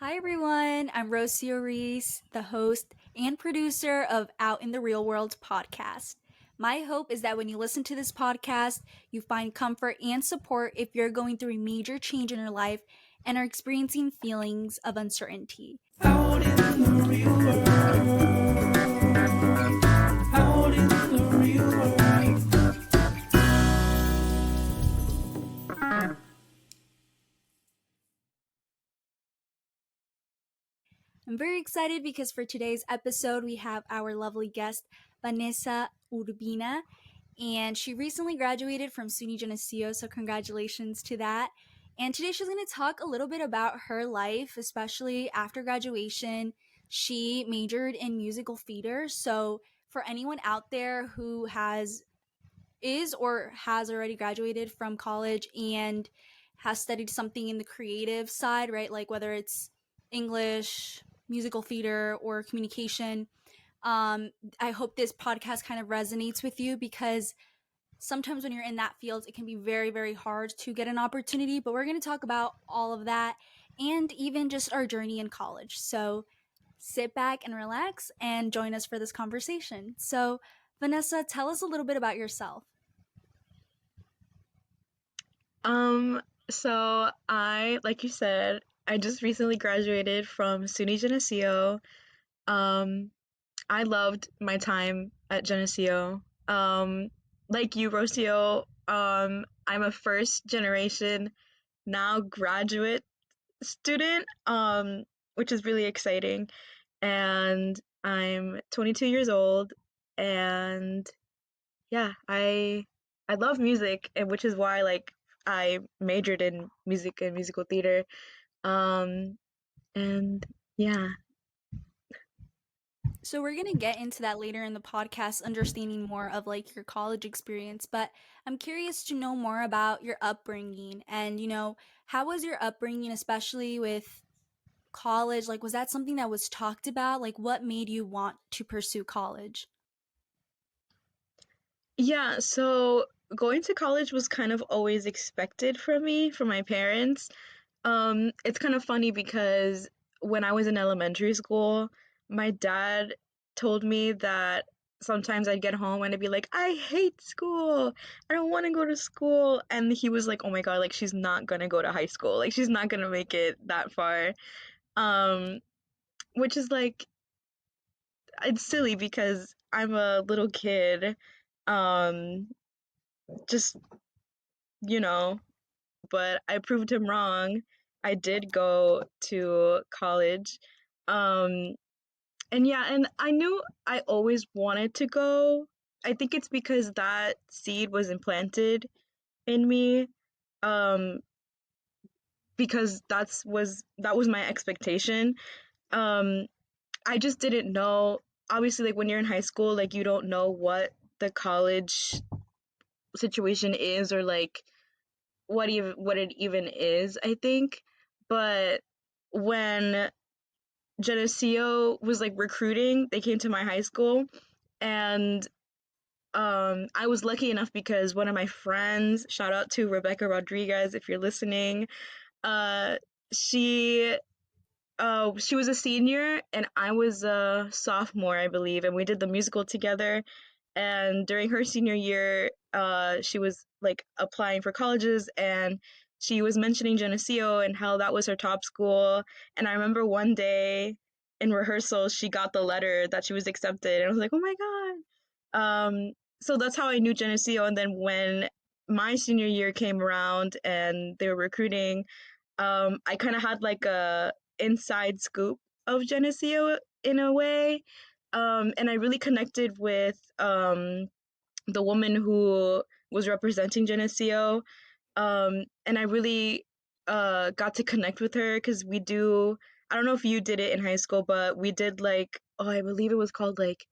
Hi everyone, I'm Rocio Ruiz, the host and producer of Out in the Real World podcast. My hope is that when you listen to this podcast, you find comfort and support if you're going through a major change in your life and are experiencing feelings of uncertainty. Out in the real world. Out in the real world. I'm very excited because for today's episode, we have our lovely guest, Vanessa Urbina, and she recently graduated from SUNY Geneseo, so congratulations to that. And today she's going to talk a little bit about her life, especially after graduation. She majored in musical theater, so for anyone out there who is or has already graduated from college and has studied something in the creative side, right? Like whether it's English, musical theater, or communication. I hope this podcast kind of resonates with you because sometimes when you're in that field, it can be very, very hard to get an opportunity. But we're going to talk about all of that and even just our journey in college. So sit back and relax and join us for this conversation. So, Vanessa, tell us a little bit about yourself. Um, like you said, I just recently graduated from SUNY Geneseo. Um, I loved my time at Geneseo. Like you, Rocio, I'm a first generation now graduate student, which is really exciting. And I'm 22 years old, and yeah, I love music, and which is why I majored in music and musical theater. Um, and yeah. So we're going to get into that later in the podcast, understanding more of like your college experience, but I'm curious to know more about your upbringing and, how was your upbringing, especially with college? Like, was that something that was talked about? Like, what made you want to pursue college? Yeah, so going to college was kind of always expected from me, from my parents. It's kind of funny because when I was in elementary school, my dad told me that sometimes I'd get home and I'd be like, I hate school. I don't want to go to school. And he was like, oh my God, like she's not gonna go to high school. Like she's not gonna make it that far. Um, which is like, it's silly because I'm a little kid. Um, just, you know, but I proved him wrong. I did go to college. Um, and yeah, and I knew I always wanted to go. I think it's because that seed was implanted in me. Um, because that was my expectation. Um, I just didn't know. Obviously, like when you're in high school, like you don't know what the college situation is or like what it even is, I think. But when Geneseo was like recruiting, they came to my high school, and I was lucky enough because one of my friends, shout out to Rebecca Rodriguez if you're listening, uh she she was a senior and I was a sophomore, I believe, and we did the musical together. And during her senior year, she was like applying for colleges, and she was mentioning Geneseo and how that was her top school. And I remember one day in rehearsal, she got the letter that she was accepted, and I was like, oh my God. So that's how I knew Geneseo. And then when my senior year came around and they were recruiting, I kind of had like a inside scoop of Geneseo in a way. And I really connected with the woman who was representing Geneseo. And I really got to connect with her because I don't know if you did it in high school, but we did like, oh, I believe it was called like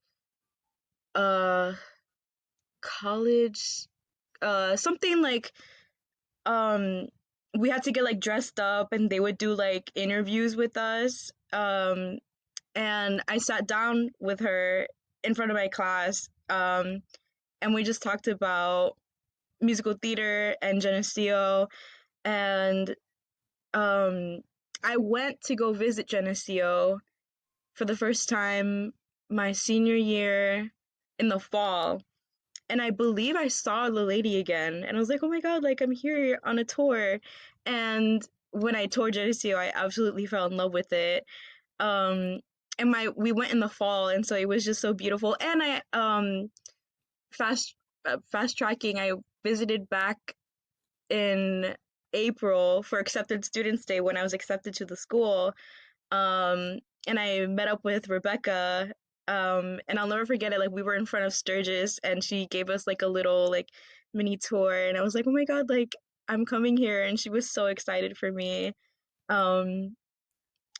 uh, college, something like um we had to get like dressed up and they would do like interviews with us. And I sat down with her in front of my class, and we just talked about musical theater and Geneseo. And um I went to go visit Geneseo for the first time my senior year in the fall, and I believe I saw the lady again, and I was like, oh my god, like I'm here on a tour. And when I toured Geneseo, I absolutely fell in love with it. Um, and my we went in the fall, and so it was just so beautiful. And I fast fast tracking, I visited back in April for Accepted Students Day when I was accepted to the school. And I met up with Rebecca. And I'll never forget it. Like we were in front of Sturgis, and she gave us like a little like mini tour, and I was like, oh my god, like I'm coming here, and she was so excited for me. Um,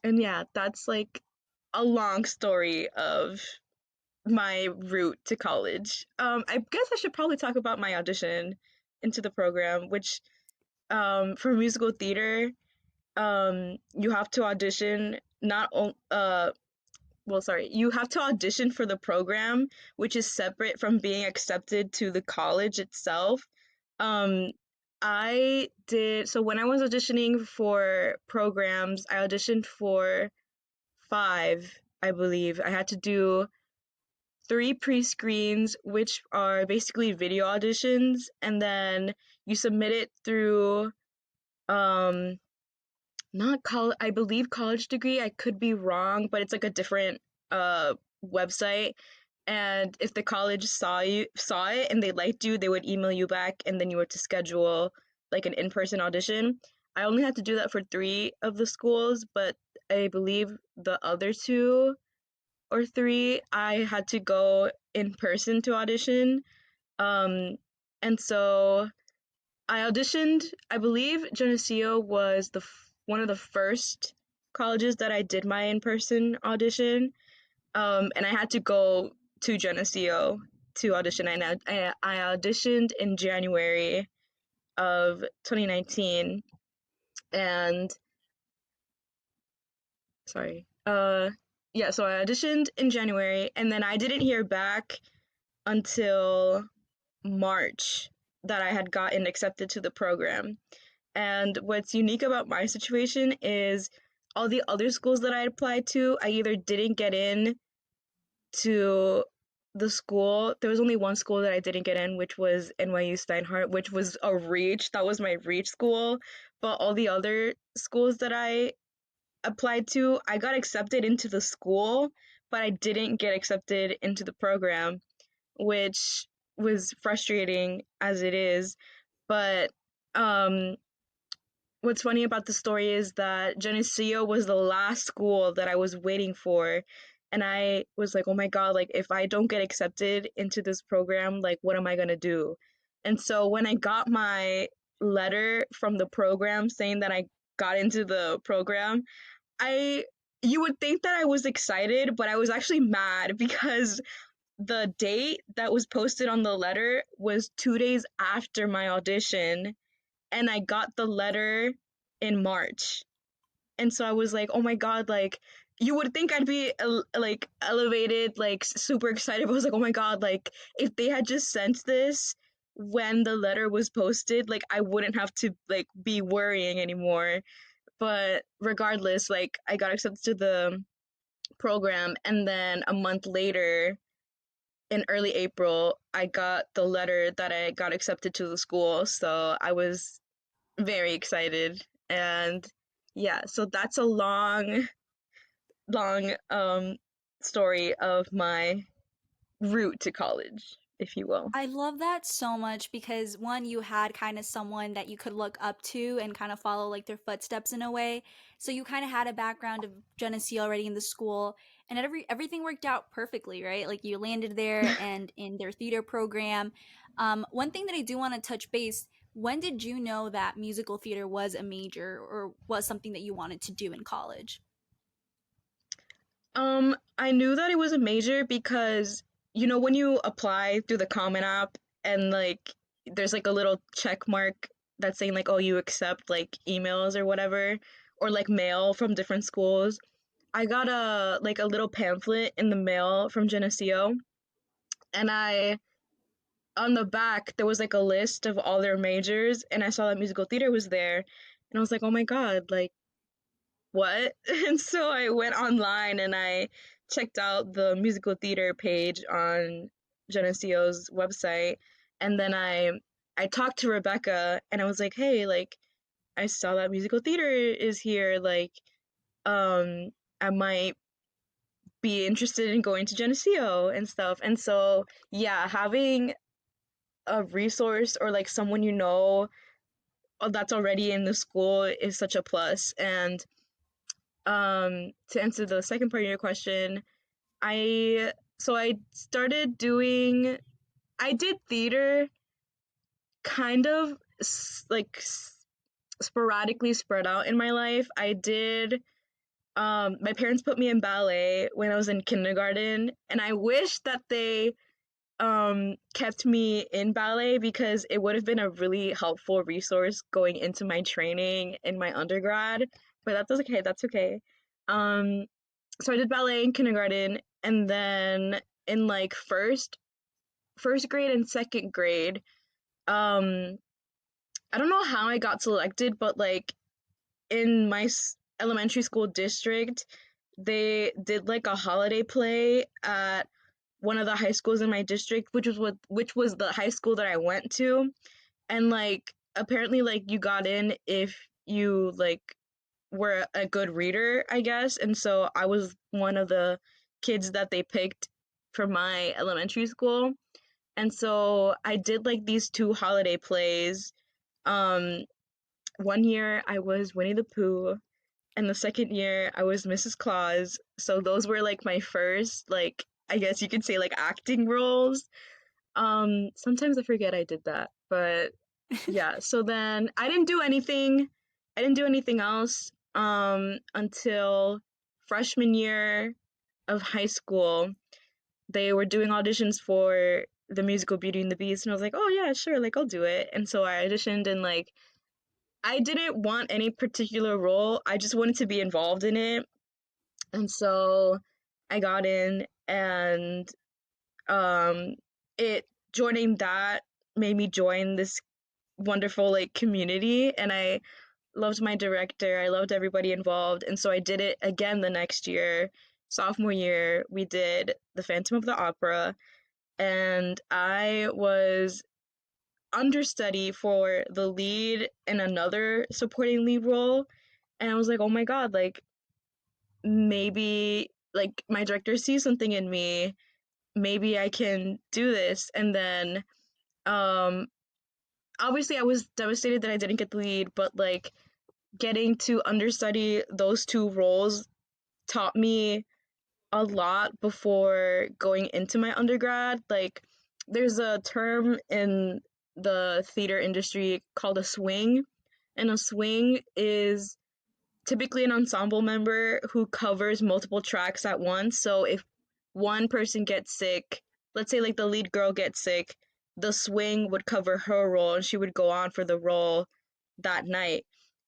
and yeah, that's like a long story of my route to college. I guess I should probably talk about my audition into the program, which for musical theater, you have to audition not well, sorry, you have to audition for the program, which is separate from being accepted to the college itself. Um, I did so when I was auditioning for programs, I auditioned for five, I believe. I had to do three pre-screens, which are basically video auditions, and then you submit it through um not college, I believe college degree. I could be wrong, but it's like a different uh website. And if the college saw it and they liked you, they would email you back, and then you were to schedule like an in-person audition. I only had to do that for three of the schools, but I believe the other two or three I had to go in person to audition. Um, and so I auditioned. I believe Geneseo was one of the first colleges that I did my in-person audition. And I had to go to Geneseo to audition. And I auditioned in January of 2019. And sorry, yeah. So I auditioned in January, and then I didn't hear back until March that I had gotten accepted to the program. And what's unique about my situation is all the other schools that I applied to, I either didn't get in to the school. There was only one school that I didn't get in, which was NYU Steinhardt, which was a reach. That was my reach school. But all the other schools that I applied to, I got accepted into the school, but I didn't get accepted into the program, which was frustrating as it is. But um what's funny about the story is that Geneseo was the last school that I was waiting for. And I was like, oh my God, like if I don't get accepted into this program, like what am I gonna do? And so when I got my letter from the program saying that I got into the program, I you would think that I was excited, but I was actually mad because the date that was posted on the letter was 2 days after my audition, and I got the letter in March. And so I was like, "Oh my god, like you would think I'd be like elevated, like super excited. But I was like, "Oh my god, like if they had just sent this when the letter was posted, like I wouldn't have to like be worrying anymore." But regardless, like I got accepted to the program, and then a month later in early April, I got the letter that I got accepted to the school. So I was very excited. And yeah, so that's a long story of my route to college, if you will. I love that so much because one, you had kind of someone that you could look up to and kind of follow like their footsteps in a way. So you kind of had a background of Genesee already in the school, and everything worked out perfectly, right? Like you landed there and in their theater program. One thing that I do want to touch base. When did you know that musical theater was a major or was something that you wanted to do in college? I knew that it was a major because when you apply through the Common App, and like there's like a little check mark that's saying like, oh, you accept like emails or whatever, or like mail from different schools. I got a little pamphlet in the mail from Geneseo, and I on the back there was like a list of all their majors, and I saw that musical theater was there, and I was like, oh my god, like what? And so I went online and I checked out the musical theater page on Genesio's website, and then I talked to Rebecca and I was like, "Hey, like I saw that musical theater is here, like I might be interested in going to Geneseo and stuff." And so, yeah, having a resource or like someone that's already in the school is such a plus. And to answer the second part of your question, I I started doing I did theater kind of like sporadically spread out in my life. I did my parents put me in ballet when I was in kindergarten, and I wish that they kept me in ballet because it would have been a really helpful resource going into my training in my undergrad. But that's okay. That's okay. Um, so I did ballet in kindergarten, and then in like first grade and second grade, um, I don't know how I got selected, but like in my elementary school district, they did like a holiday play at one of the high schools in my district, which was the high school that I went to. And like apparently like you got in if you like were a good reader, I guess. And so I was one of the kids that they picked for my elementary school. And so I did like these two holiday plays. Um one year I was Winnie the Pooh, and the second year I was Mrs. Claus. So those were like my first, like, I guess you could say, like, acting roles. Sometimes I forget I did that, but yeah. So then I didn't do anything else until freshman year of high school. They were doing auditions for the musical Beauty and the Beast, and I was like, "Oh yeah, sure, like I'll do it." And so I auditioned, and like I didn't want any particular role. I just wanted to be involved in it. And so I got in, and um it joining that made me join this wonderful like community, and I loved my director. I loved everybody involved. And so I did it again the next year. Sophomore year, we did The Phantom of the Opera, and I was understudy for the lead and another supporting lead role. And I was like, oh my God, like maybe like my director sees something in me. Maybe I can do this. And then um obviously I was devastated that I didn't get the lead, but like getting to understudy those two roles taught me a lot before going into my undergrad. Like, there's a term in the theater industry called a swing, and a swing is typically an ensemble member who covers multiple tracks at once. So if one person gets sick, let's say like the lead girl gets sick, the swing would cover her role and she would go on for the role that night.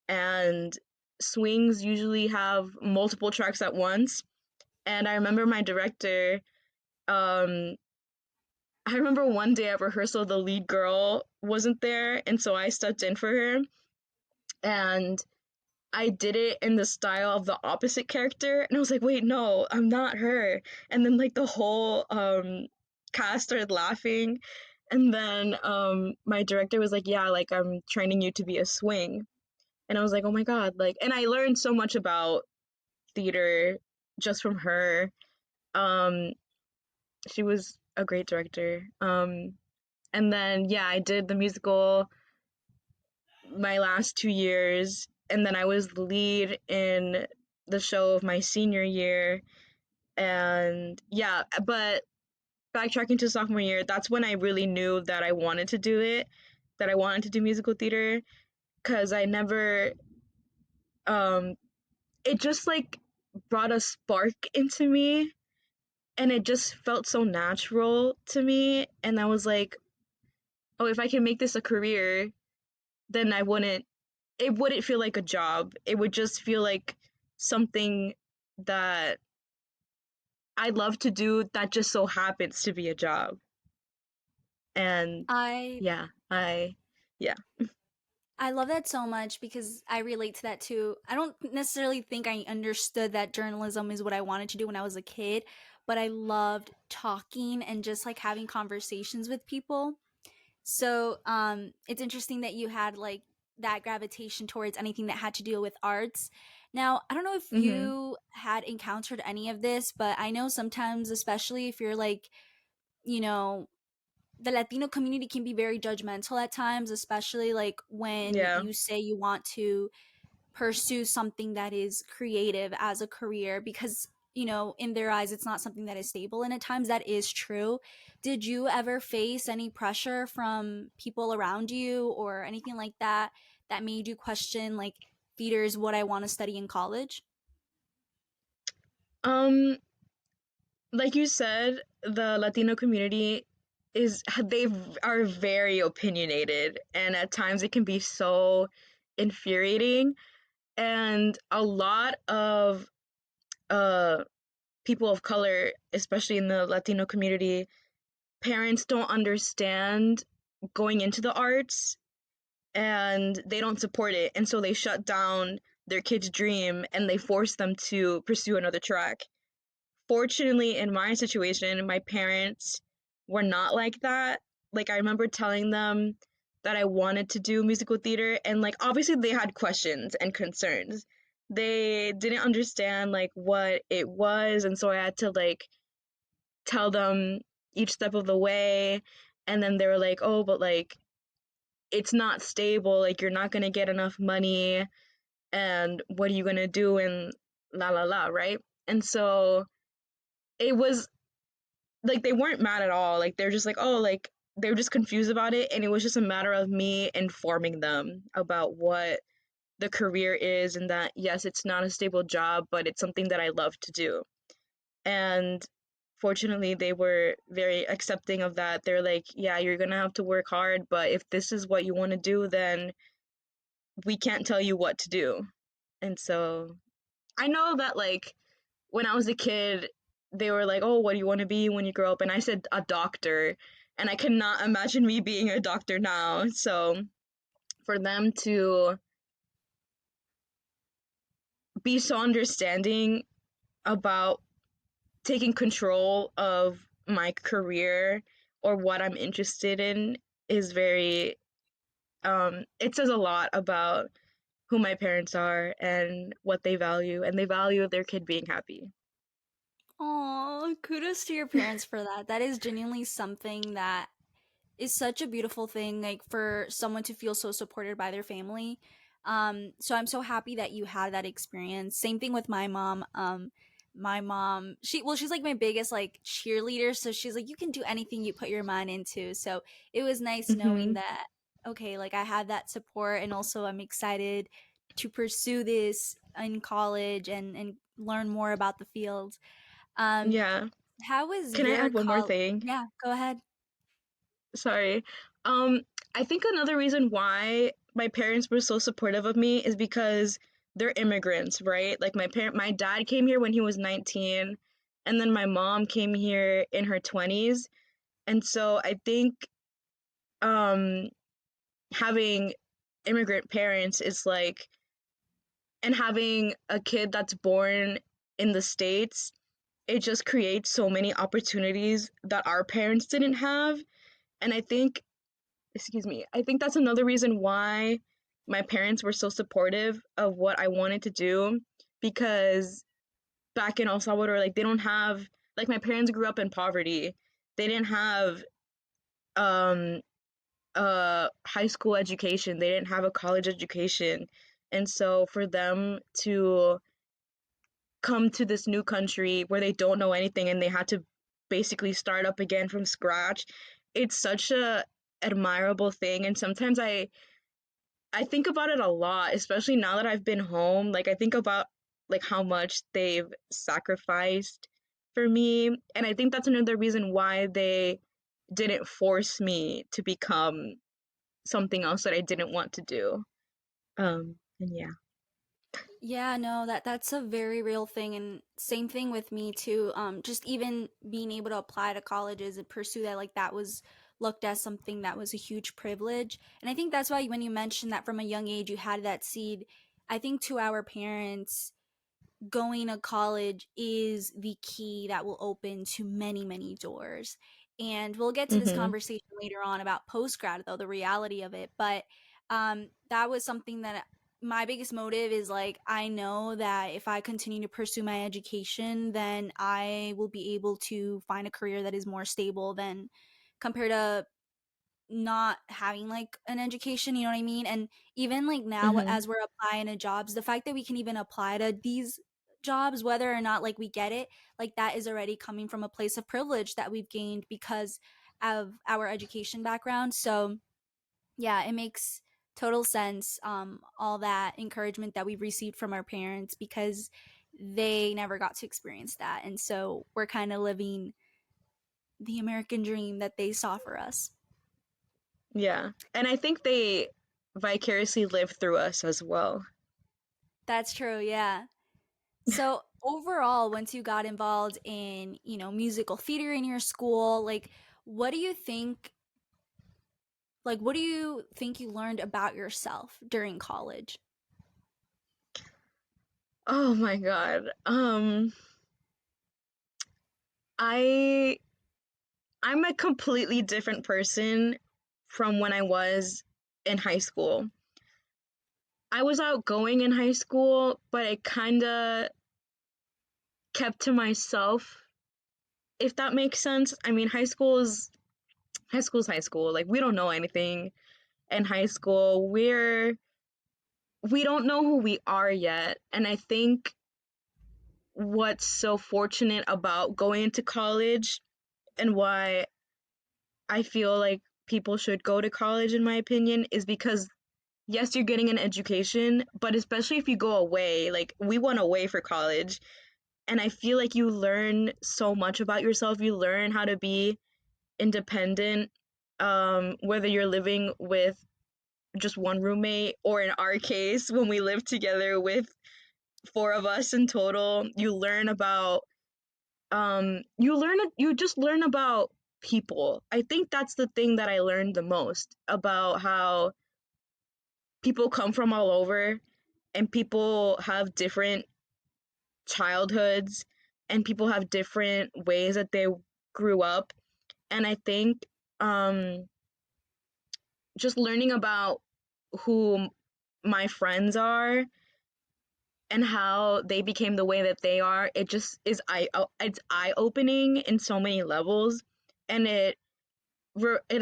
And swings usually have multiple tracks at once. And I remember my director, um, I remember one day at rehearsal, the lead girl wasn't there. And so I stepped in for her. And I did it in the style of the opposite character, and I was like, "Wait, no, I'm not her." And then like the whole cast started laughing, and then my director was like, "Yeah, like I'm training you to be a swing." And I was like, "Oh my God." Like, and I learned so much about theater just from her. Um she was a great director. And then yeah, I did the musical my last 2 years, and then I was the lead in the show of my senior year. And yeah, but backtracking to sophomore year, that's when I really knew that I wanted to do it, that I wanted to do musical theater, because I never, um, it just like brought a spark into me, and it just felt so natural to me. And I was like, oh, if I can make this a career, then it wouldn't feel like a job. It would just feel like something that I love to do that just so happens to be a job. And I yeah, yeah. I love that so much because I relate to that too. I don't necessarily think I understood that journalism is what I wanted to do when I was a kid, but I loved talking and just like having conversations with people. So, it's interesting that you had like that gravitation towards anything that had to deal with arts. Now, I don't know if Mm-hmm. you had encountered any of this, but I know sometimes, especially if you're like, you know, the Latino community can be very judgmental at times, especially like when Yeah. you say you want to pursue something that is creative as a career because, in their eyes, it's not something that is stable. And at times that is true. Did you ever face any pressure from people around you or anything like that that made you question, like, theater's what I want to study in college? Um, like you said, the Latino community they are very opinionated, and at times it can be so infuriating. And a lot of uh people of color, especially in the Latino community, parents don't understand going into the arts, and they don't support it, and so they shut down their kid's dream and they force them to pursue another track. Fortunately, in my situation, my parents were not like that. Like, I remember telling them that I wanted to do musical theater, and like, obviously, they had questions and concerns. They didn't understand like what it was, and so I had to like tell them each step of the way. And then they were like, oh, but like, it's not stable. Like, you're not going to get enough money. And what are you going to do? And la la la, right? And so it was like they weren't mad at all. Like they're just like, oh, like they were just confused about it, and it was just a matter of me informing them about what the career is, and that yes, it's not a stable job, but it's something that I love to do. And fortunately, they were very accepting of that. They're like, yeah, you're gonna have to work hard, but if this is what you want to do, then we can't tell you what to do. And so I know that like when I was a kid, they were like, "Oh, what do you want to be when you grow up?" And I said a doctor, and I cannot imagine me being a doctor now. So for them to be so understanding about taking control of my career or what I'm interested in is very it says a lot about who my parents are and what they value, and they value their kid being happy. Oh, kudos to your parents for that. That is genuinely something that is such a beautiful thing, like for someone to feel so supported by their family. So I'm so happy that you had that experience. Same thing with my mom. My mom, she's like my biggest like cheerleader, so she's like, you can do anything you put your mind into. So it was nice knowing Mhm. that, okay, like I had that support, and also I'm excited to pursue this in college and learn more about the field. um Yeah. how was Can I your add one more call? thing? Yeah, go ahead. Sorry. Um, I think another reason why my parents were so supportive of me is because they're immigrants, right? Like my dad came here when he was 19, and then my mom came here in her 20s. And so I think um having immigrant parents is like, and having a kid that's born in the States, it just creates so many opportunities that our parents didn't have. And I think, excuse me, I think that's another reason why my parents were so supportive of what I wanted to do, because back in El Salvador, like they don't have, like my parents grew up in poverty. They didn't have um a high school education. They didn't have a college education. And so for them to come to this new country where they don't know anything and they had to basically start up again from scratch, it's such a admirable thing. And sometimes I think about it a lot, especially now that I've been home. Like I think about like how much they've sacrificed for me, and I think that's another reason why they didn't force me to become something else that I didn't want to do. And yeah. Yeah, no, that's a very real thing, and same thing with me too. Just even being able to apply to colleges and pursue that, like that was looked as something that was a huge privilege. And I think that's why when you mentioned that from a young age you had that seed, I think to our parents, going to college is the key that will open to many, many doors. And we'll get to this Mhm. conversation later on about post grad, though, the reality of it. But that was something that my biggest motive is like, I know that if I continue to pursue my education, then I will be able to find a career that is more stable than compared to not having like an education, you know what I mean? And even like now Mhm. as we're applying to jobs, the fact that we can even apply to these jobs whether or not like we get it, like that is already coming from a place of privilege that we've gained because of our education background. So, yeah, it makes total sense, all that encouragement that we've received from our parents because they never got to experience that. And so we're kind of living the American dream that they saw for us. Yeah. And I think they vicariously live through us as well. That's true, yeah. So overall, once you got involved in, musical theater in your school, what do you think what do you think you learned about yourself during college? Oh my God. I I'm a completely different person from when I was in high school. I was outgoing in high school, but I kind of kept to myself, if that makes sense. I mean, high school's high school. Like we don't know anything in high school. We don't know who we are yet. And I think what's so fortunate about going into college and why I feel like people should go to college, in my opinion, is because yes, you're getting an education, but especially if you go away, like we went away for college, and I feel like you learn so much about yourself. You learn how to be independent, whether you're living with just one roommate or in our case, when we lived together with four of us in total, you just learn about people. I think that's the thing that I learned the most about how people come from all over and people have different childhoods and people have different ways that they grew up. And I think um just learning about who my friends are and how they became the way that they are, it just is it's eye opening in so many levels, and it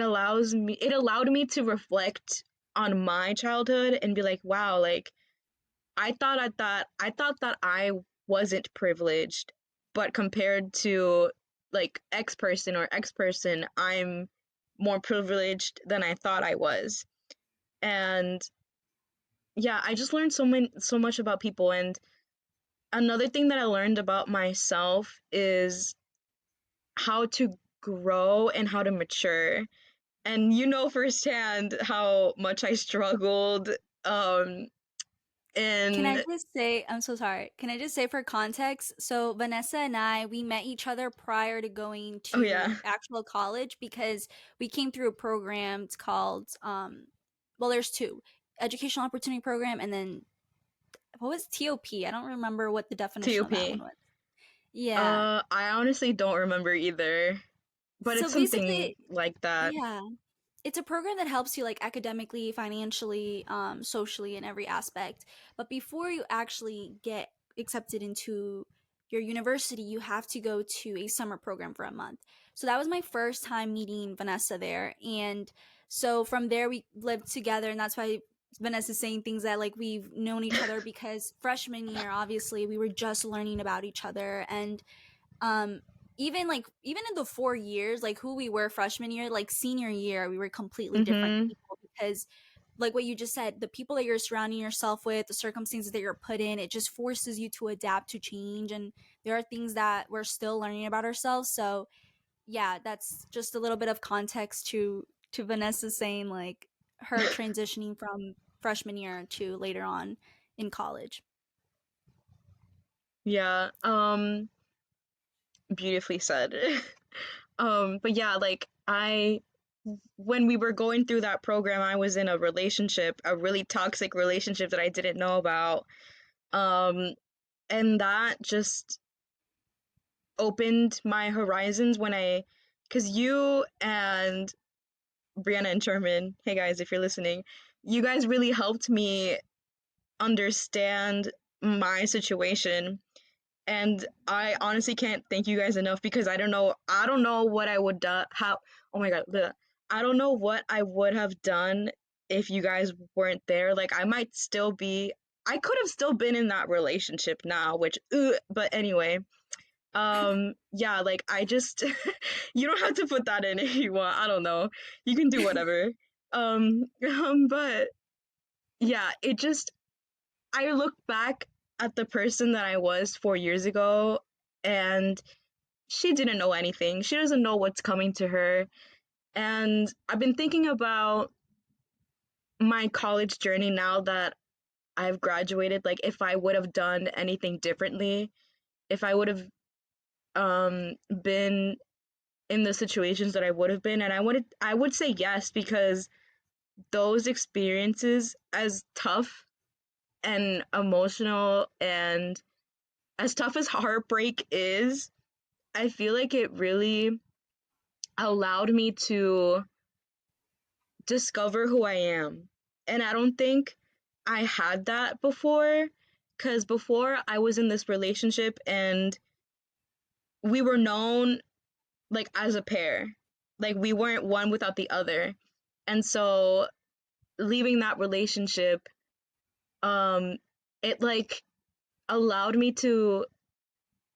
allowed me to reflect on my childhood and be like, wow, like I thought that I wasn't privileged, but compared to like X person, I'm more privileged than I thought I was. And yeah, I just learned so much about people. And another thing that I learned about myself is how to grow and how to mature. And you know firsthand how much I struggled um Can I in just say, I'm so sorry. Can I just say for context? So, Vanessa and I, we met each other prior to going oh to yeah, actual college because we came through a program. It's called, well, there's two: Educational Opportunity Program, and then what was TOP? I don't remember what the definition of that one TOP. was. Yeah. I honestly don't remember either, but So it's something basically, like that. yeah, it's a program that helps you like academically, financially, socially, in every aspect. But before you actually get accepted into your university, you have to go to a summer program for a month. So that was my first time meeting Vanessa there. And so from there we lived together, and that's why Vanessa's saying things that like we've known each other because freshman year, obviously, we were just learning about each other. And um even in the 4 years, like who we were freshman year, like senior year, we were completely different Mhm. people because like what you just said, the people that you're surrounding yourself with, the circumstances that you're put in, it just forces you to adapt to change. And there are things that we're still learning about ourselves. So yeah, that's just a little bit of context to Vanessa saying like her transitioning from freshman year to later on in college. Yeah. Beautifully said. But yeah, like I when we were going through that program, I was in a relationship, a really toxic relationship that I didn't know about. Um, and that just opened my horizons when because you and Brianna and Sherman, hey guys, if you're listening, you guys really helped me understand my situation. And I honestly can't thank you guys enough because I don't know what I would do how oh my god, I don't know what I would have done if you guys weren't there. Like I could have still been in that relationship now, which but anyway, yeah, like I just you don't have to put that in if you want. I don't know. You can do whatever. But yeah, it just I look back at the person that I was 4 years ago, and she didn't know anything. She doesn't know what's coming to her. And I've been thinking about my college journey now that I've graduated, like if I would have done anything differently, if I would have been in the situations that I would have been, and I would say yes because those experiences, as tough and emotional and as tough as heartbreak is, I feel like it really allowed me to discover who I am. And I don't think I had that before because before I was in this relationship and we were known like as a pair. Like we weren't one without the other. And so leaving that relationship, um, it like allowed me to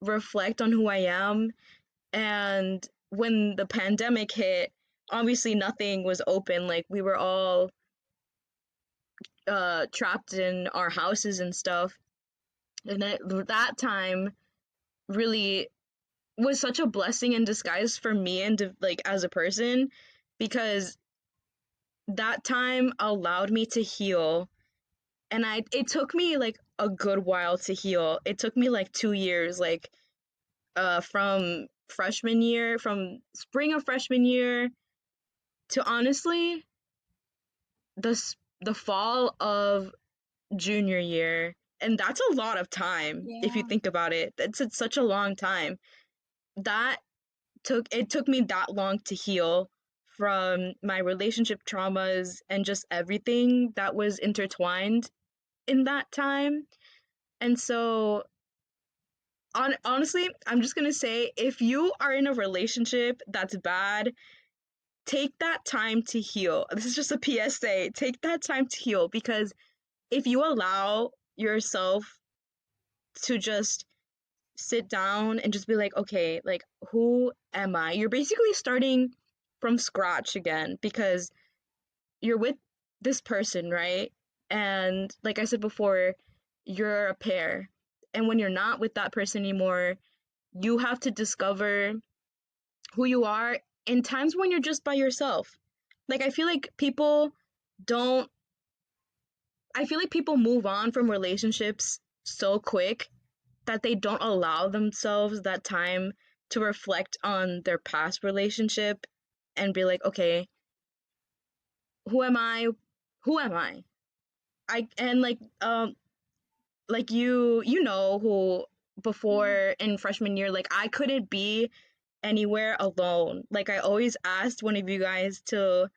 reflect on who I am. And when the pandemic hit, obviously nothing was open. Like we were all trapped in our houses and stuff. And that time really was such a blessing in disguise for me and like as a person because that time allowed me to heal. And I it took me like a good while to heal. It took me like 2 years, like from freshman year, from spring of freshman year to honestly the fall of junior year. And that's a lot of time if you Yeah. think about it. It's such a long time. That it took me that long to heal from my relationship traumas and just everything that was intertwined in that time. And so honestly, I'm just going to say if you are in a relationship that's bad, take that time to heal. This is just a PSA. Take that time to heal because if you allow yourself to just sit down and just be like, okay, like who am I? You're basically starting from scratch again because you're with this person, right? And like I said before, you're a pair. And when you're not with that person anymore, you have to discover who you are in times when you're just by yourself. Like don't I feel like people move on from relationships so quick that they don't allow themselves that time to reflect on their past relationship and be like, okay, who am I? Who am I? I and like you know who Mhm. before in freshman year like I couldn't be anywhere alone. Like I always asked one of you guys to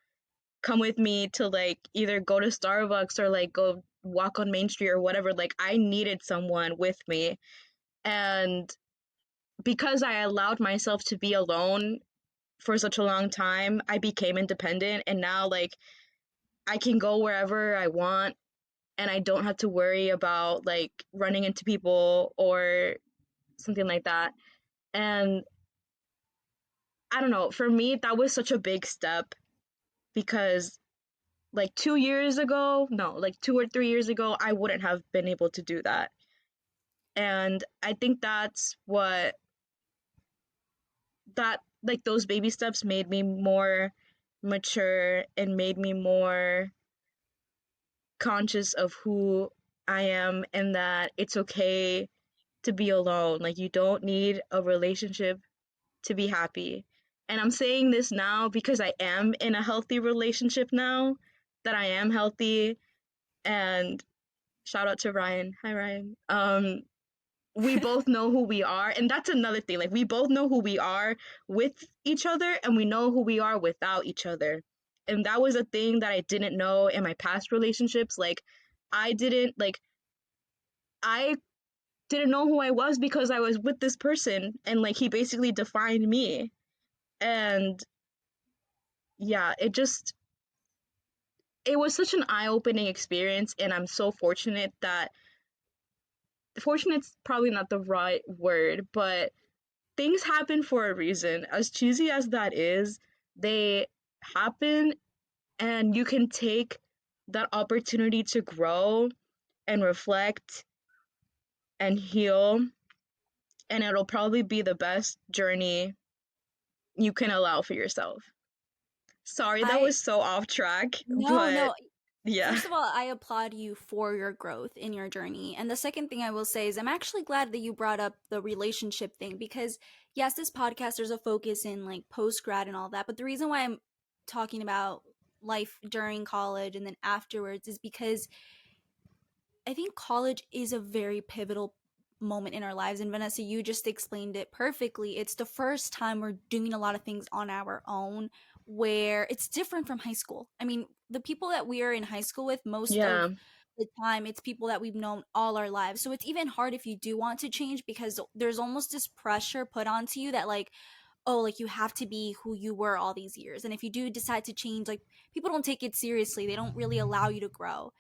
come with me to like either go to Starbucks or like go walk on Main Street or whatever. Like I needed someone with me. And because I allowed myself to be alone for such a long time, I became independent and now like I can go wherever I want and I don't have to worry about like running into people or something like that. And I don't know, for me that was such a big step because like 2 years ago, no, like 2 or 3 years ago, I wouldn't have been able to do that. And I think that's what that like those baby steps made me more mature and made me more conscious of who I am and that it's okay to be alone. Like you don't need a relationship to be happy. And I'm saying this now because I am in a healthy relationship now, that I am healthy. And shout out to Ryan. Hi, Ryan. We both know who we are. And that's another thing. Like, we both know who we are with each other, and we know who we are without each other. And that was a thing that I didn't know in my past relationships. Like, I didn't, like, I didn't know who I was because I was with this person, and like he basically defined me. And yeah, it was such an eye-opening experience, and I'm so fortunate that fortunate's probably not the right word, but things happen for a reason. As cheesy as that is, they happen, and you can take that opportunity to grow and reflect and heal, and it'll probably be the best journey you can allow for yourself. Sorry, that I was so off track, no, but no. yeah. First of all, I applaud you for your growth in your journey. And the second thing I will say is I'm actually glad that you brought up the relationship thing because yes, this podcast there's a focus in like post grad and all that, but the reason why I'm talking about life during college and then afterwards is because I think college is a very pivotal moment in our lives. And Vanessa, you just explained it perfectly. It's the first time we're doing a lot of things on our own where it's different from high school. I mean, the people that we are in high school with, most Yeah. of the time, it's people that we've known all our lives. So it's even hard if you do want to change because there's almost this pressure put onto you that, like, oh, like you have to be who you were all these years. And if you do decide to change, like people don't take it seriously. They don't really allow you to grow.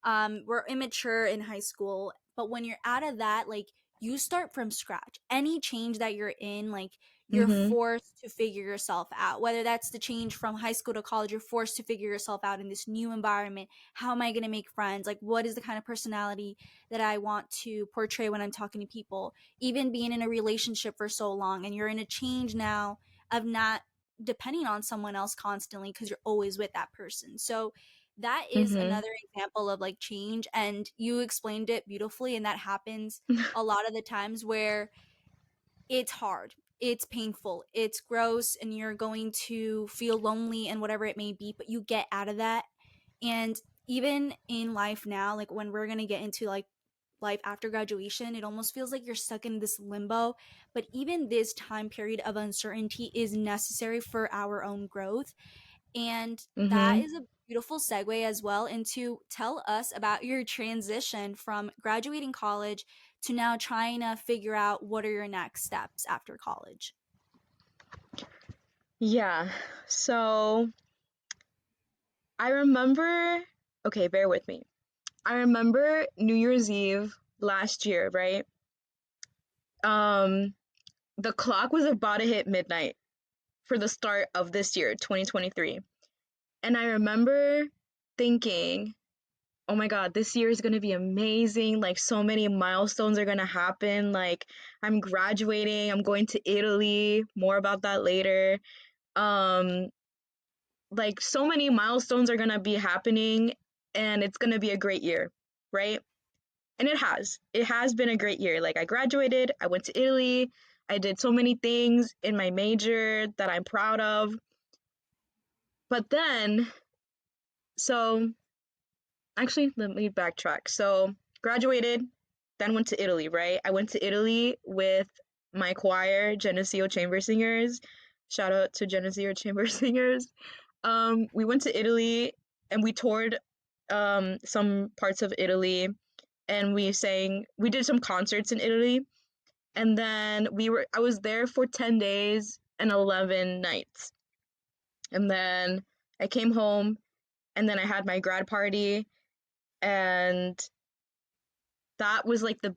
We're immature in high school, but when you're out of that, like you start from scratch. Any change that you're in, like you're Mhm. forced to figure yourself out. Whether that's the change from high school to college, you're forced to figure yourself out in this new environment. How am I going to make friends? Like, what is the kind of personality that I want to portray when I'm talking to people? Even being in a relationship for so long and you're in a change now of not depending on someone else constantly because you're always with that person. So that is Mhm. another example of like change, and you explained it beautifully, and that happens a lot of the times where it's hard, it's painful, it's gross, and you're going to feel lonely and whatever it may be, but you get out of that. And even in life now, like when we're going to get into like life after graduation, it almost feels like you're stuck in this limbo. But even this time period of uncertainty is necessary for our own growth. And that Mhm. is a beautiful segue as well into tell us about your transition from graduating college to now trying to figure out what are your next steps after college. Yeah. So, I remember okay, bear with me. I remember New Year's Eve last year, right? Um the clock was about to hit midnight for the start of this year, 2023. And I remember thinking, oh my God, this year is going to be amazing. Like, so many milestones are going to happen. Like, I'm graduating, I'm going to Italy, more about that later. Um, like, so many milestones are going to be happening, and it's going to be a great year, right? And it has. It has been a great year. Like, I graduated, I went to Italy, I did so many things in my major that I'm proud of. But then, so actually, let me backtrack. So, graduated, then went to Italy, right? I went to Italy with my choir, Geneseo Chamber Singers. Shout out to Geneseo Chamber Singers. We went to Italy and we toured some parts of Italy, and we did some concerts in Italy. And then I was there for 10 days and 11 nights. And then I came home, and then I had my grad party, and that was like the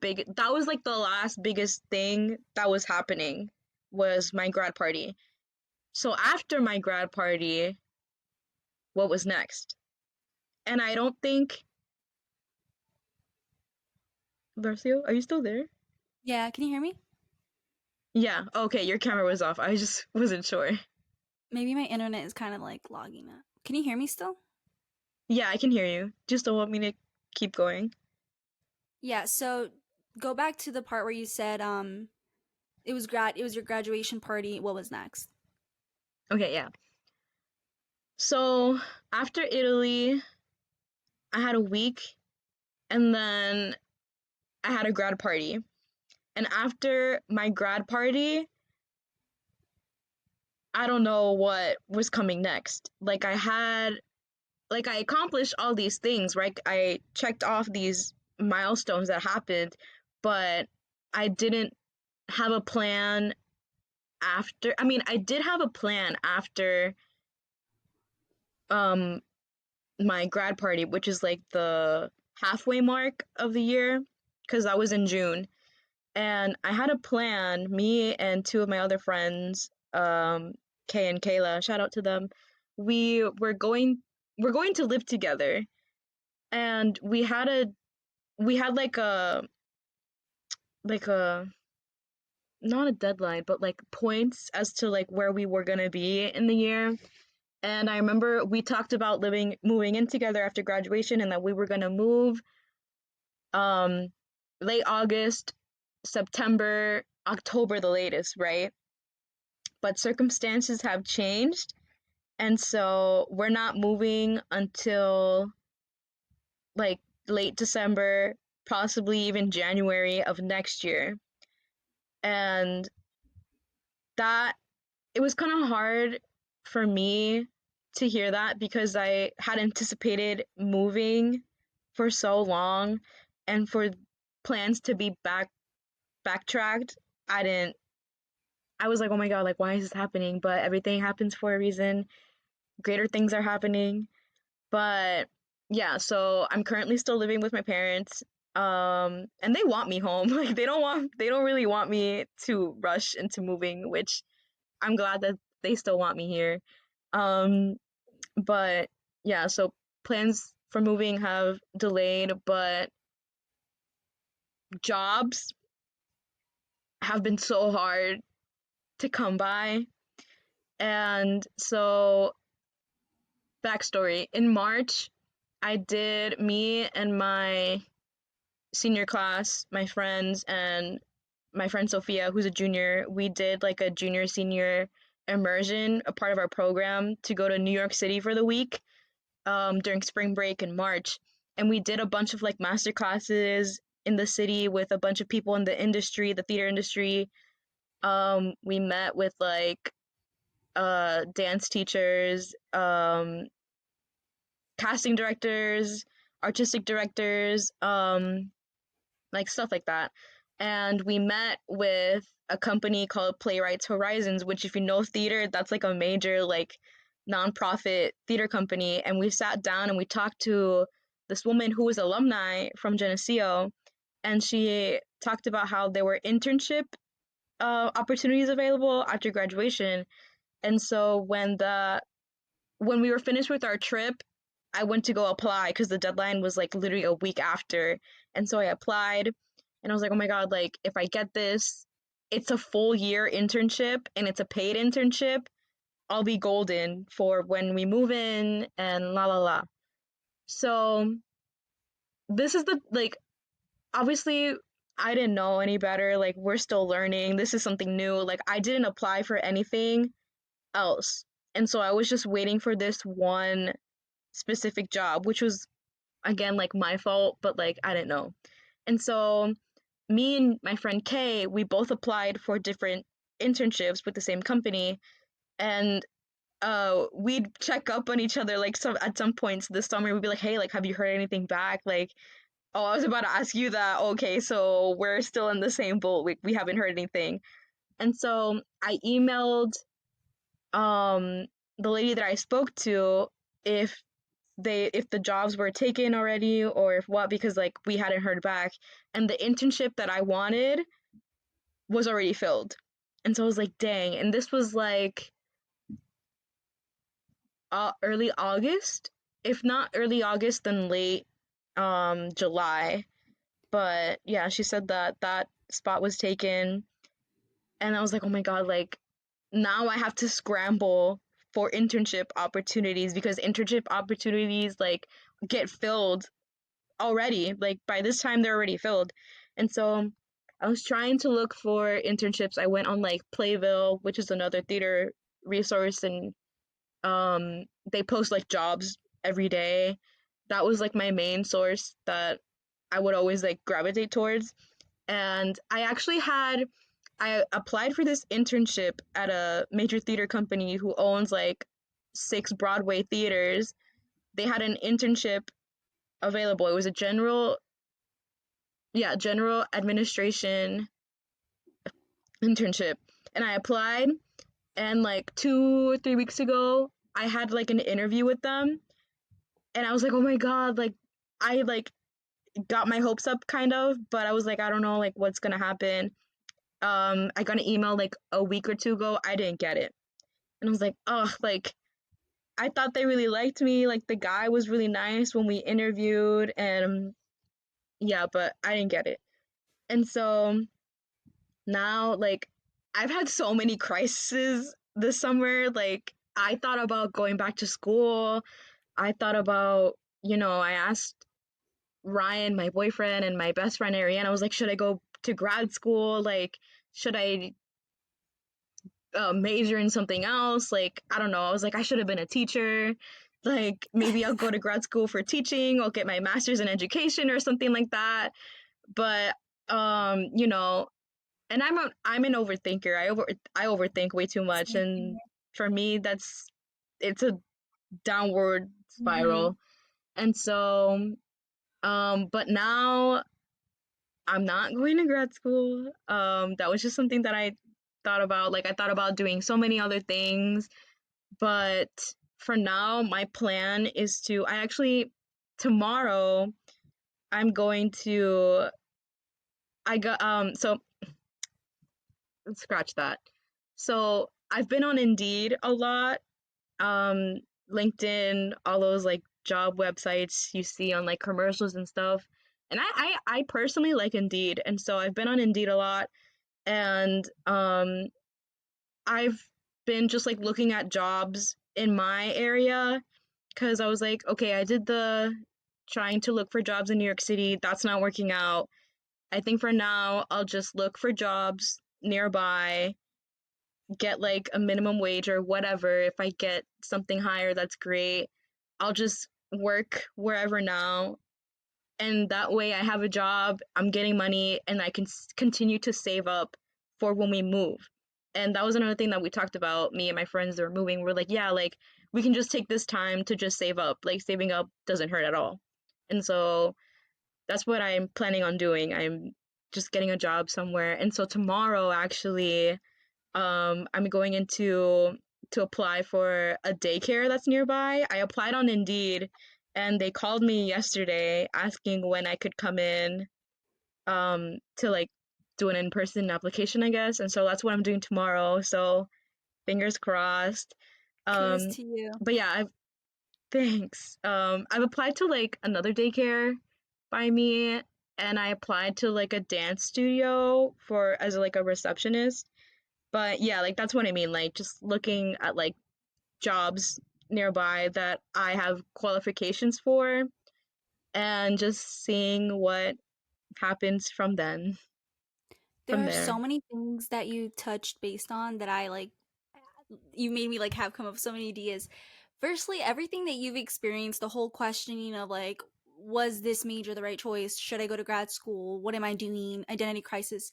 last biggest thing that was happening, was my grad party. So after my grad party, what was next? And I don't think Rocio, are you still there? Yeah, can you hear me? Yeah, okay, your camera was off. I just wasn't sure. Maybe my internet is kind of like logging up. Can you hear me still? Yeah, I can hear you. Just don't want me to keep going. Yeah, so go back to the part where you said it was your graduation party. What was next? Okay, yeah. So after Italy, I had a week, and then I had a grad party. And after my grad party, I don't know what was coming next. I accomplished all these things, right? I checked off these milestones that happened, but I didn't have a plan after. I mean, I did have a plan after um my grad party, which is like the halfway mark of the year, because I was in June. And I had a plan, me and two of my other friends, Kay and Kayla, shout out to them. We were going we're going to live together, and we had like a not a deadline, but like points as to like where we were gonna be in the year. And I remember we talked about moving in together after graduation, and that we were gonna move um late August, September, October the latest, right? But circumstances have changed, and so we're not moving until like late December, possibly even January of next year. And that it was kind of hard for me to hear that because I had anticipated moving for so long, and for plans to be backtracked. I didn't I was like, "Oh my god, like why is this happening?" But everything happens for a reason. Greater things are happening. But yeah, so I'm currently still living with my parents. And they want me home. Like they don't really want me to rush into moving, which I'm glad that they still want me here. Um, but yeah, so plans for moving have delayed, but jobs have been so hard to come by. And so, backstory, in March, me and my senior class, my friends, and my friend Sophia, who's a junior, we did like a junior senior immersion, a part of our program to go to New York City for the week during spring break in March. And we did a bunch of like master classes in the city with a bunch of people in the industry, the theater industry. We met with like dance teachers, casting directors, artistic directors, like stuff like that. And we met with a company called Playwrights Horizons, which, if you know theater, that's like a major like nonprofit theater company. And we sat down and we talked to this woman who was alumni from Geneseo, and she talked about how there were internship opportunities available after graduation. And so when we were finished with our trip, I went to go apply because the deadline was like literally a week after. And so I applied, and I was like, oh my God, like if I get this, it's a full year internship and it's a paid internship. I'll be golden for when we move in and la la la. So this is the like obviously I didn't know any better. Like we're still learning. This is something new. Like I didn't apply for anything else. And so I was just waiting for this one specific job, which was again like my fault, but like I didn't know. And so me and my friend Kay, we both applied for different internships with the same company, and we'd check up on each other like some at some points this summer. We'd be like, hey, like have you heard anything back? Like, oh, I was about to ask you that. Okay, so we're still in the same boat. We haven't heard anything. And so I emailed um the lady that I spoke to if if the jobs were taken already or if what, because like we hadn't heard back, and the internship that I wanted was already filled. And so I was like, dang. And this was like early August, if not early August, then late July. But yeah, she said that that spot was taken, and I was like, oh my god, like now I have to scramble for internship opportunities because internship opportunities like get filled already. Like by this time they're already filled. And so I was trying to look for internships. I went on like Playville, which is another theater resource, and they post like jobs every day. That was like my main source that I would always like gravitate towards. And I applied for this internship at a major theater company who owns like 6 Broadway theaters. They had an internship available. It was a general administration internship. And I applied, and like 2 or 3 weeks ago, I had like an interview with them, and I was like, oh my God, like I like got my hopes up kind of, but I was like, I don't know like what's gonna happen. I got an email like a week or two ago. I didn't get it. And I was like, oh, like I thought they really liked me. Like the guy was really nice when we interviewed, and yeah, but I didn't get it. And so now, like, I've had so many crises this summer. Like, I thought about going back to school. I thought about, I asked Ryan, my boyfriend, and my best friend Ariane, I was like, should I go to grad school? Like, should I major in something else? Like, I don't know. I was like, I should have been a teacher. Like, maybe I'll go to grad school for teaching. I'll get my master's in education or something like that. But, you know, and I'm an overthinker. I overthink way too much, and for me, it's a downward Mm-hmm. spiral. And so, but now I'm not going to grad school. That was just something that I thought about. Like I thought about doing so many other things, but for now, my plan is to. I actually tomorrow I'm going to. I got so scratch that. So I've been on Indeed a lot, um, LinkedIn, all those like job websites you see on like commercials and stuff. And I personally like Indeed, and so I've been on Indeed a lot, and I've been just like looking at jobs in my area because I was like, okay, I did the trying to look for jobs in New York City. That's not working out. I think for now I'll just look for jobs nearby, get like a minimum wage or whatever. If I get something higher, that's great. I'll just work wherever now. And that way I have a job, I'm getting money, and I can continue to save up for when we move. And that was another thing that we talked about, me and my friends that were moving. We're like, yeah, like we can just take this time to just save up. Like saving up doesn't hurt at all. And so that's what I'm planning on doing. I'm just getting a job somewhere. And so tomorrow, actually, I'm going into to apply for a daycare that's nearby. I applied on Indeed, and they called me yesterday asking when I could come in to like do an in-person application, I guess. And so that's what I'm doing tomorrow. So fingers crossed. Kudos Um to you. but yeah, thanks. I've applied to like another daycare by me, and I applied to like a dance studio for as like a receptionist. But yeah, like that's what I mean, like just looking at like jobs nearby that I have qualifications for, and just seeing what happens from There are there. so many things that you touched based on that I like you made me like have come up with so many ideas. Firstly, everything that you've experienced, the whole questioning of like, was this major the right choice? Should I go to grad school? What am I doing? Identity crisis.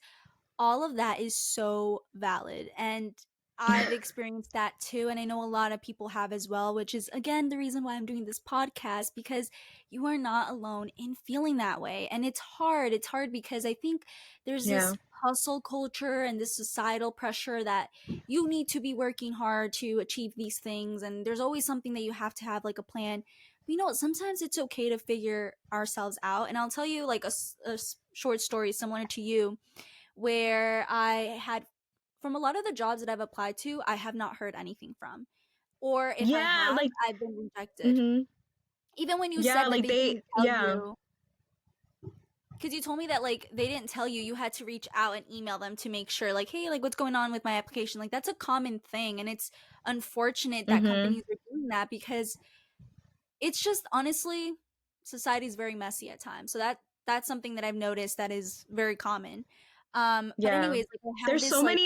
All of that is so valid. And I've experienced that too. And I know a lot of people have as well, which is again the reason why I'm doing this podcast because you are not alone in feeling that way. And it's hard. It's hard because I think there's Yeah. this hustle culture and this societal pressure that you need to be working hard to achieve these things. And there's always something that you have to have like a plan. But you know what? Sometimes it's okay to figure ourselves out. And I'll tell you like a short story similar to you where I had from a lot of the jobs that I've applied to, I have not heard anything from. Or if I Yeah, have, like I've been rejected. mhm. Even when you Yeah, said that like they they didn't tell yeah. you, because you told me that like they didn't tell you, you had to reach out and email them to make sure, like, hey, like what's going on with my application? Like that's a common thing, and it's unfortunate that Mhm. companies are doing that because it's just honestly, society's very messy at times. So that's something that I've noticed that is very common. But Yeah. anyways, like I have this like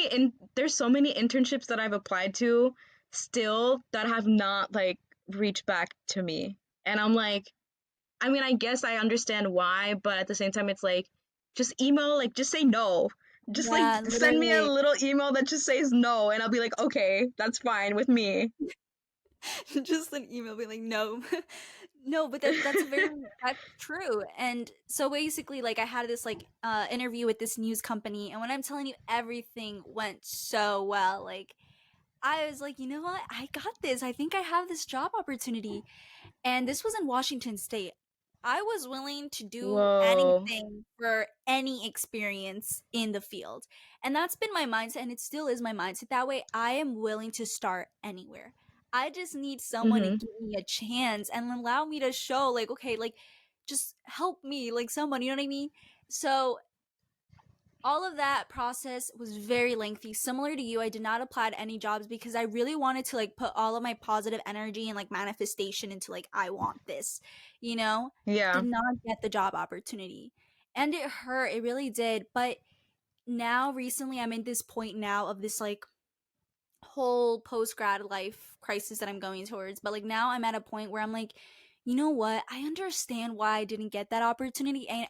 There's so many internships that I've applied to still that have not like reached back to me. And I'm like, I mean, I guess I understand why, but at the same time, it's like, just email, like, just say no. Just like Yeah, send me a literally. little email that just says no, and I'll be like, okay, that's fine with me. Just an email being like, no. No, but that's true. And so basically, like, I had this like interview with this news company, and when I'm telling you, everything went so well. Like, I was like, you know what, I got this, I think I have this job opportunity. And this was in Washington State. I was willing to do Whoa. anything for any experience in the field. And that's been my mindset, and it still is my mindset that way. I am willing to start anywhere. I just need someone to Mm-hmm. give me a chance and allow me to show, like, okay, like, just help me, like, someone, you know what I mean? So all of that process was very lengthy. Similar to you, I did not apply to any jobs because I really wanted to like put all of my positive energy and like manifestation into like I want this, you know? Yeah. Did not get the job opportunity. And it hurt, it really did. But now recently I'm in this point now of this like whole post grad life crisis that I'm going towards. But like now I'm at a point where I'm like, you know what? I understand why I didn't get that opportunity, and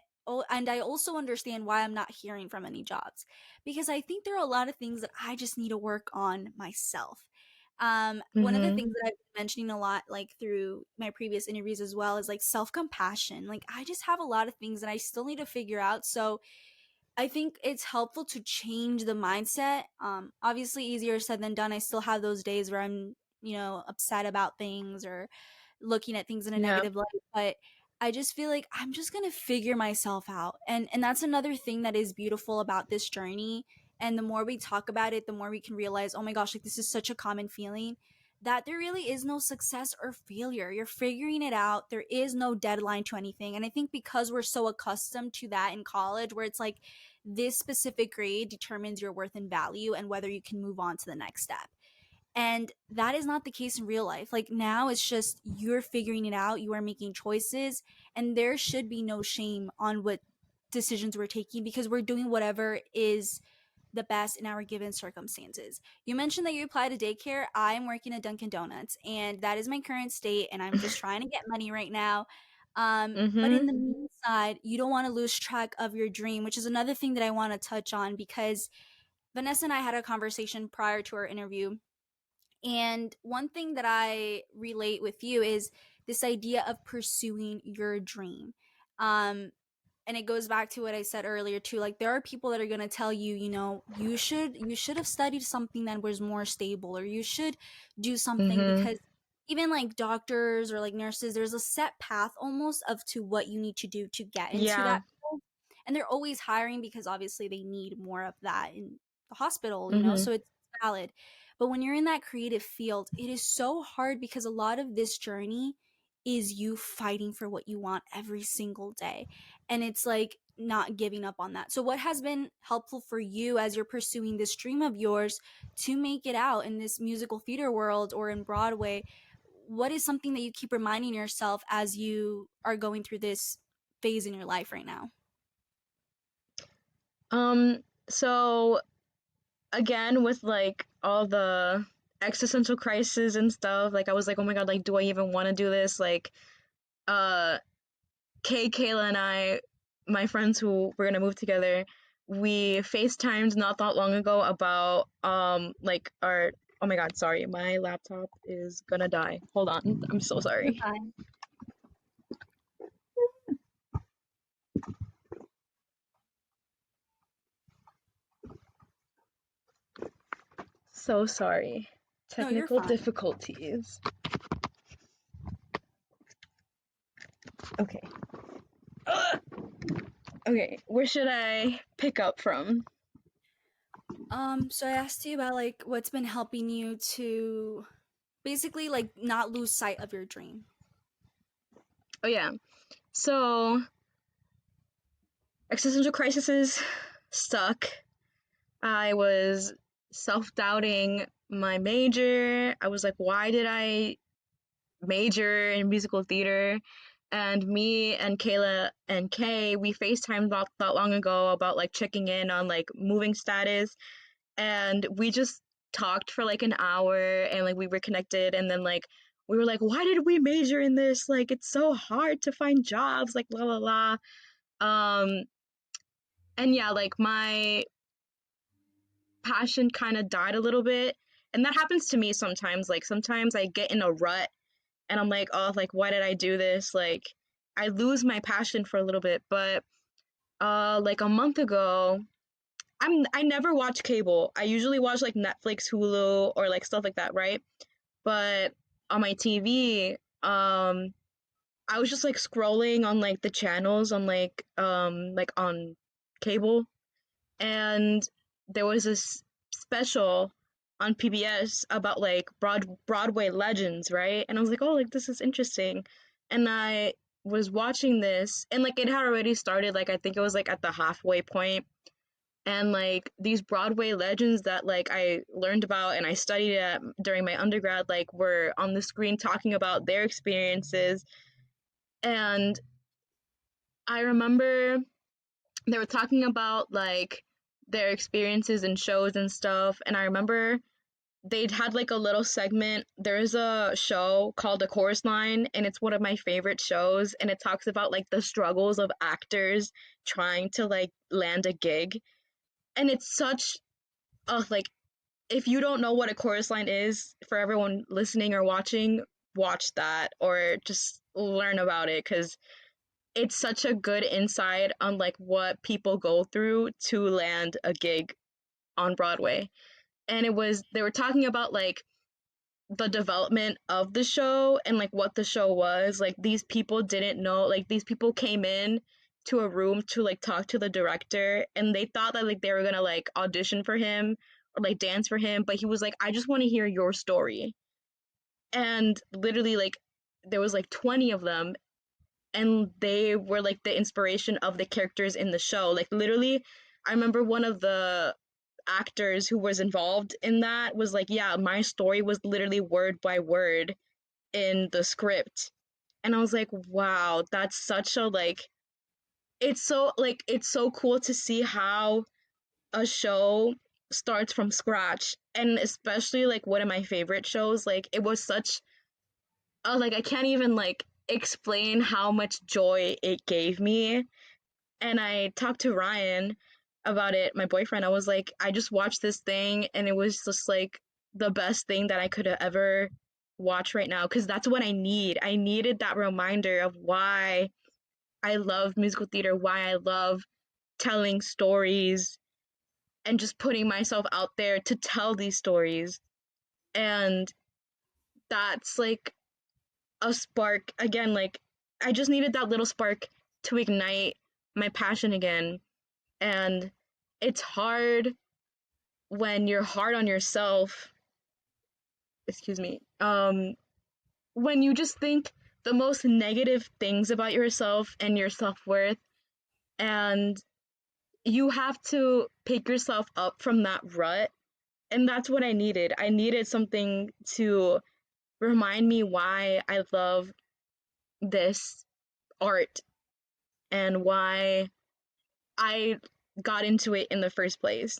and I also understand why I'm not hearing from any jobs, because I think there are a lot of things that I just need to work on myself. One of the Mm-hmm. things that I've been mentioning a lot, like through my previous interviews as well, is like self compassion. Like I just have a lot of things that I still need to figure out. So I think it's helpful to change the mindset. Obviously, easier said than done. I still have those days where I'm, upset about things or looking at things in a Yeah. negative light. But I just feel like I'm just gonna figure myself out, and that's another thing that is beautiful about this journey. And the more we talk about it, the more we can realize, oh my gosh, like this is such a common feeling, that there really is no success or failure. You're figuring it out. There is no deadline to anything. And I think because we're so accustomed to that in college, where it's like this specific grade determines your worth and value and whether you can move on to the next step. And that is not the case in real life. Like now it's just you're figuring it out, you are making choices, and there should be no shame on what decisions we're taking because we're doing whatever is the best in our given circumstances. You mentioned that you applied to daycare. I'm working at Dunkin' Donuts, and that is my current state, and I'm just trying to get money right now. But Mm-hmm. in the meantime, you don't want to lose track of your dream, which is another thing that I want to touch on because Vanessa and I had a conversation prior to our interview. And one thing that I relate with you is this idea of pursuing your dream. Um, and it goes back to what I said earlier too. Like there are people that are going to tell you, you should have studied something that was more stable, or you should do something Mm-hmm. because even like doctors or like nurses, there's a set path almost of to what you need to do to get into Yeah. that field. And they're always hiring because obviously they need more of that in the hospital, Mm-hmm. so it's valid. But when you're in that creative field, it is so hard because a lot of this journey is you fighting for what you want every single day, and it's like not giving up on that. So what has been helpful for you as you're pursuing this dream of yours to make it out in this musical theater world or in Broadway? What is something that you keep reminding yourself as you are going through this phase in your life right now? Um, so again, with like all the existential crisis and stuff, like I was like, oh my God, like, do I even want to do this? Like, uh, Kayla and I, my friends who were gonna move together, we FaceTimed not that long ago about like our, oh my God, sorry, my laptop is gonna die. Hold on, I'm so You're sorry. fine. So sorry. No, you're Technical fine. difficulties. Okay. Ugh! Okay, where should I pick up from? So I asked you about like what's been helping you to basically like not lose sight of your dream. Oh yeah. So existential crises suck. I was self-doubting my major. I was like, why did I major in musical theater? And me and Kayla and Kay, we FaceTimed not that long ago about like checking in on like moving status. And we just talked for like an hour and like we were connected, and then like we were like, why did we major in this? Like it's so hard to find jobs, like la la la. Um and yeah, like my passion kind of died a little bit. And that happens to me sometimes. Like sometimes I get in a rut and I'm like, oh, like why did I do this? Like I lose my passion for a little bit. But like a month ago, I never watch cable. I usually watch like Netflix, Hulu, or like stuff like that, right? But on my TV, I was just like scrolling on like the channels on like on cable, and there was this special on PBS about like Broadway legends, right? And I was like, oh, like this is interesting. And I was watching this, and like it had already started. Like I think it was like at the halfway point, and like these Broadway legends that like I learned about and I studied at during my undergrad, like were on the screen talking about their experiences. And I remember they were talking about like their experiences in shows and stuff. And I remember they'd had like a little segment. There's a show called The Chorus Line, and it's one of my favorite shows. And it talks about like the struggles of actors trying to like land a gig. And it's such a like, if you don't know what a chorus line is, for everyone listening or watching, watch that or just learn about it, because it's such a good insight on like what people go through to land a gig on Broadway. And it was, they were talking about like the development of the show and like what the show was. Like these people didn't know, like these people came in to a room to like talk to the director, and they thought that like they were gonna like audition for him or like dance for him, but he was like, I just want to hear your story. And literally like there was like 20 of them, and they were like the inspiration of the characters in the show. Like literally, I remember one of the actors who was involved in that was like, yeah, my story was literally word by word in the script. And I was like, wow, that's such a like, it's so cool to see how a show starts from scratch. And especially like one of my favorite shows, like it was such like I can't even like explain how much joy it gave me. And I talked to Ryan about it, my boyfriend. I was like, I just watched this thing and it was just like the best thing that I could have ever watched right now, because that's what I need. I needed that reminder of why I love musical theater, why I love telling stories and just putting myself out there to tell these stories. And that's like a spark again, like I just needed that little spark to ignite my passion again. And it's hard when you're hard on yourself, excuse me, when you just think the most negative things about yourself and your self-worth, and you have to pick yourself up from that rut. And that's what I needed. I needed something to remind me why I love this art and why I got into it in the first place.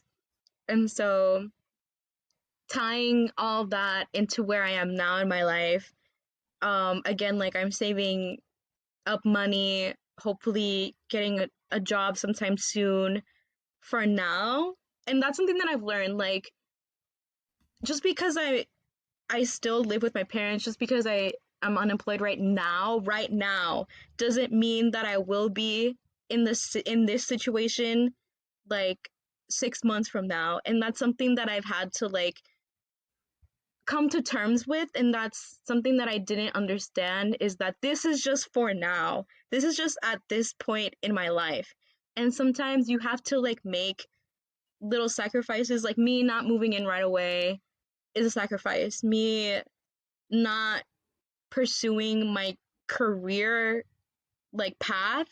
And so tying all that into where I am now in my life, again, like I'm saving up money, hopefully getting a job sometime soon for now. And that's something that I've learned. Like, just because I still live with my parents, just because I'm unemployed right now, doesn't mean that I will be in this situation like 6 months from now. And that's something that I've had to like come to terms with. And that's something that I didn't understand, is that this is just for now. This is just at this point in my life. And sometimes you have to like make little sacrifices. Like me not moving in right away is a sacrifice. Me not pursuing my career like path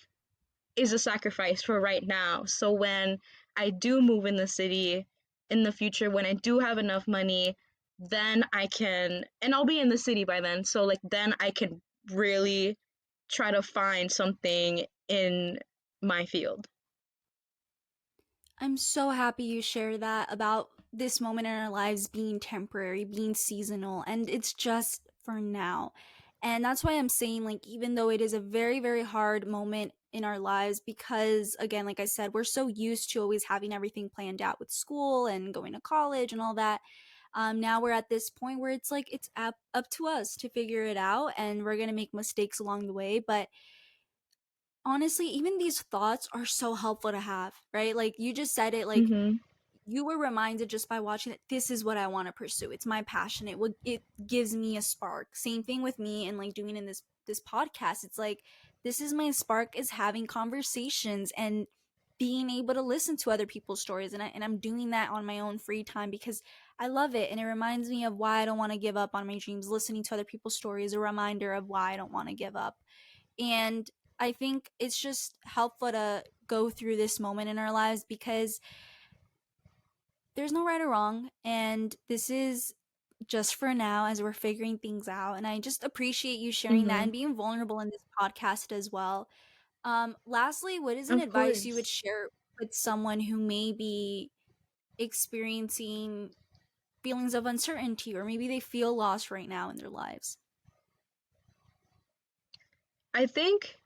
is a sacrifice for right now. So when I do move in the city in the future, when I do have enough money, then I can, and I'll be in the city by then. So like then I can really try to find something in my field. I'm so happy you shared that about this moment in our lives being temporary, being seasonal, and it's just for now. And that's why I'm saying, like, even though it is a very, very hard moment in our lives, because, again, like I said, we're so used to always having everything planned out with school and going to college and all that. Now we're at this point where it's like it's up to us to figure it out, and we're going to make mistakes along the way. But honestly, even these thoughts are so helpful to have, right? Like you just said it, like Mhm. you were reminded just by watching it, this is what I want to pursue. It's my passion. It gives me a spark. Same thing with me and like doing in this podcast. It's like this is my spark, is having conversations and being able to listen to other people's stories, and I'm doing that on my own free time because I love it, and it reminds me of why I don't want to give up on my dreams. Listening to other people's stories is a reminder of why I don't want to give up. And I think it's just helpful to go through this moment in our lives because there's no right or wrong, and this is just for now as we're figuring things out. And I just appreciate you sharing that Mhm. and being vulnerable in this podcast as well. Lastly, what is an Of advice you would course. share with someone who may be experiencing feelings of uncertainty, or maybe they feel lost right now in their lives? I think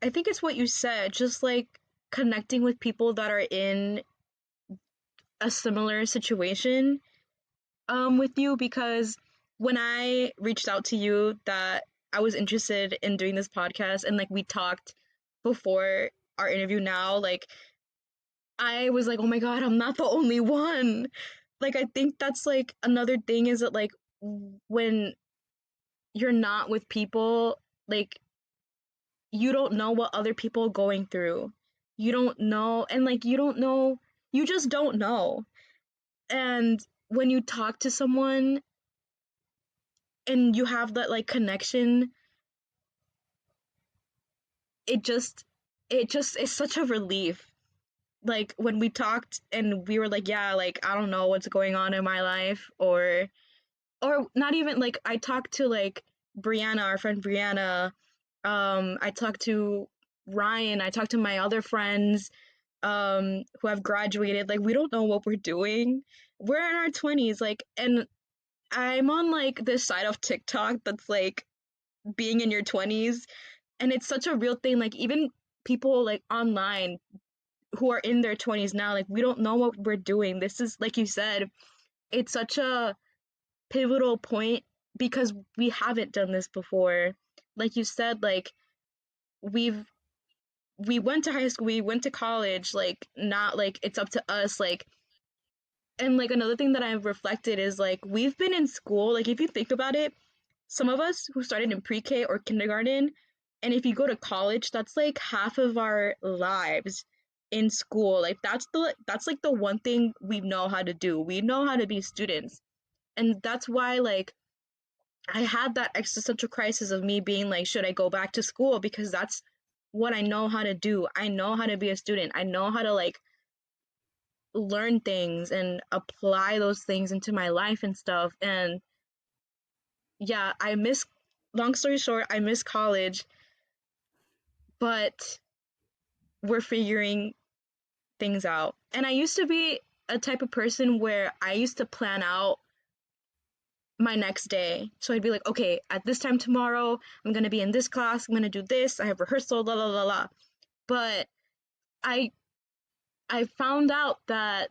I think it's what you said, just like connecting with people that are in a similar situation with you, because when I reached out to you that I was interested in doing this podcast, and like we talked before our interview now, like I was like, "Oh my god, I'm not the only one." Like I think that's like another thing, is that like when you're not with people, like you don't know what other people are going through. You don't know, and like you don't know, you just don't know. And when you talk to someone and you have that like connection, it just it just is such a relief. Like when we talked and we were like, yeah, like I don't know what's going on in my life, or not even like I talked to like Brianna, our friend Brianna, I talked to Ryan, I talked to my other friends who have graduated. Like we don't know what we're doing. We're in our 20s, like, and I'm on like this side of TikTok that's like being in your 20s, and it's such a real thing. Like even people like online who are in their 20s now, like we don't know what we're doing. This is, like you said, it's such a pivotal point because we haven't done this before. Like you said, like we've we went to high school, we went to college, like not like it's up to us, like. And like another thing that I've reflected is like we've been in school, like if you think about it, some of us who started in pre-K or kindergarten, and if you go to college, that's like half of our lives in school. Like that's like the one thing we know how to do. We know how to be students. And that's why like I had that existential crisis of me being like, should I go back to school? Because that's what I know how to do. I know how to be a student. I know how to like learn things and apply those things into my life and stuff. And yeah, I miss, long story short, I miss college, but we're figuring things out. And I used to be a type of person where I used to plan out my next day. So I'd be like, okay, at this time tomorrow, I'm gonna be in this class, I'm gonna do this, I have rehearsal, la la la la. But I I found out that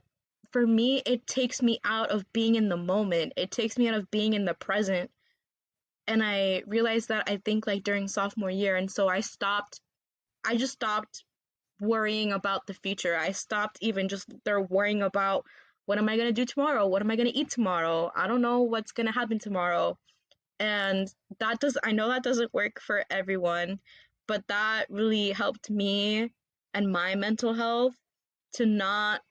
for me, it takes me out of being in the moment. It takes me out of being in the present. And I realized that I think like during sophomore year, and so I just stopped worrying about the future. I stopped even just there worrying about what am I going to do tomorrow? What am I going to eat tomorrow? I don't know what's going to happen tomorrow. And I know that doesn't work for everyone, but that really helped me and my mental health to not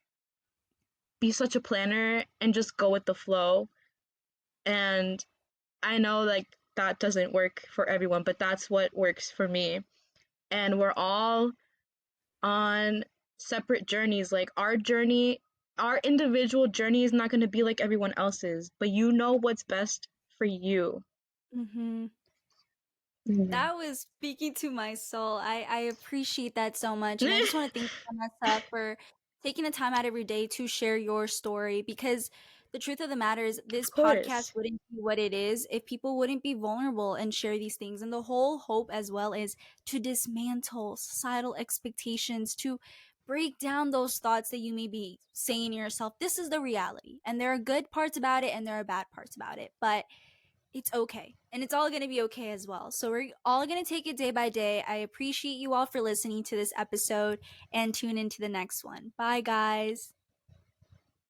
be such a planner and just go with the flow. And I know like that doesn't work for everyone, but that's what works for me. And we're all on separate journeys. Like our individual journey is not going to be like everyone else's, but you know what's best for you. Mm-hmm. Mhm. That was speaking to my soul. I appreciate that so much. And I just want to thank you, Vanessa, for taking the time out of your day to share your story, because the truth of the matter is this Of podcast course. wouldn't be what it is if people wouldn't be vulnerable and share these things. And the whole hope as well is to dismantle societal expectations, to break down those thoughts that you may be saying to yourself. This is the reality, and there are good parts about it and there are bad parts about it, but it's okay. And it's all going to be okay as well. So we're all going to take it day by day. I appreciate you all for listening to this episode, and tune into the next one. Bye, guys.